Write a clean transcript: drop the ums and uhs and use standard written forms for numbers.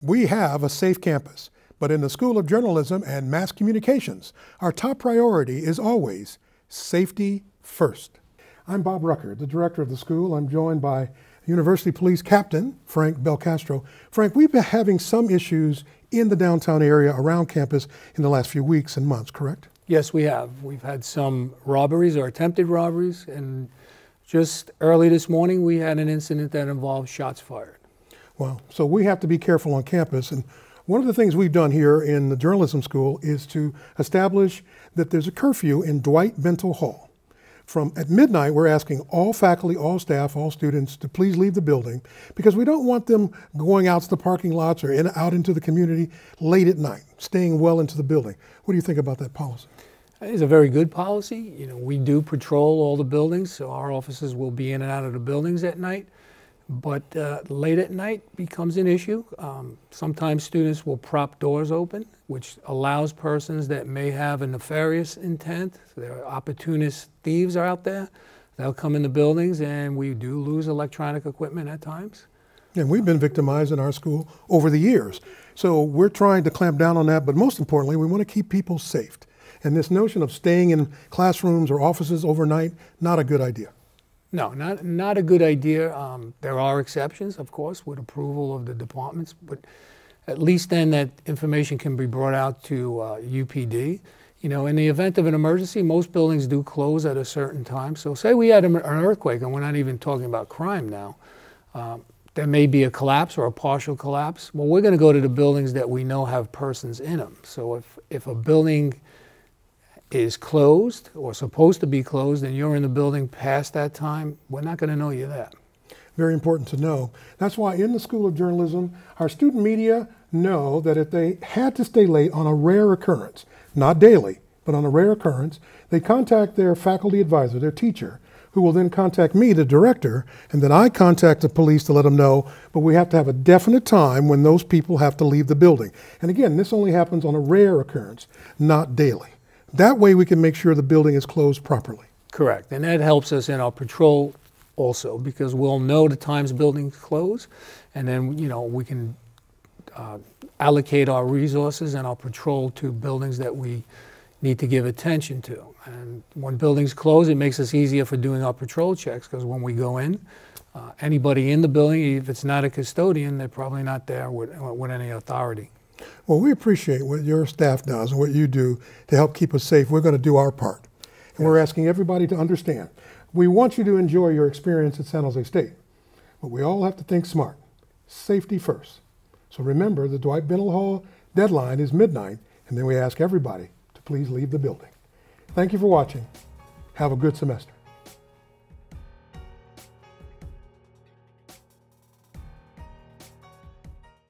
We have a safe campus, but in the School of Journalism and Mass Communications, our top priority is always safety first. I'm Bob Rucker, the director of the school. I'm joined by University Police Captain Frank Belcastro. Frank, we've been having some issues in the downtown area around campus in the last few weeks and months, correct? Yes, we have. We've had some robberies or attempted robberies, and just early this morning we had an incident that involved shots fired. Well, so we have to be careful on campus, and one of the things we've done here in the journalism school is to establish that there's a curfew in Dwight Bentel Hall. At midnight, we're asking all faculty, all staff, all students to please leave the building because we don't want them going out to the parking lots or out into the community late at night, staying well into the building. What do you think about that policy? It's a very good policy. You know, we do patrol all the buildings, so our officers will be in and out of the buildings at night. But late at night becomes an issue. Sometimes students will prop doors open, which allows persons that may have a nefarious intent. There are opportunist thieves are out there. They'll come in the buildings, and we do lose electronic equipment at times. And we've been victimized in our school over the years. So we're trying to clamp down on that, but most importantly, we want to keep people safe. And this notion of staying in classrooms or offices overnight, not a good idea. No, not a good idea. There are exceptions, of course, with approval of the departments, but at least then that information can be brought out to UPD. You know, in the event of an emergency, most buildings do close at a certain time. So say we had an earthquake, and we're not even talking about crime now. There may be a collapse or a partial collapse. Well, we're going to go to the buildings that we know have persons in them. So if a building is closed or supposed to be closed and you're in the building past that time, we're not going to know you're there. Very important to know. That's why in the School of Journalism, our student media know that if they had to stay late on a rare occurrence, not daily, but on a rare occurrence, they contact their faculty advisor, their teacher, who will then contact me, the director, and then I contact the police to let them know, but we have to have a definite time when those people have to leave the building. And again, this only happens on a rare occurrence, not daily. That way we can make sure the building is closed properly. Correct, and that helps us in our patrol also because we'll know the times buildings close, and then we can allocate our resources and our patrol to buildings that we need to give attention to. And when buildings close, it makes us easier for doing our patrol checks because when we go in, anybody in the building, if it's not a custodian, they're probably not there with any authority. Well, we appreciate what your staff does and what you do to help keep us safe. We're going to do our part. And we're asking everybody to understand. We want you to enjoy your experience at San Jose State, but we all have to think smart. Safety first. So remember, the Dwight Bentel Hall deadline is midnight, and then we ask everybody to please leave the building. Thank you for watching. Have a good semester.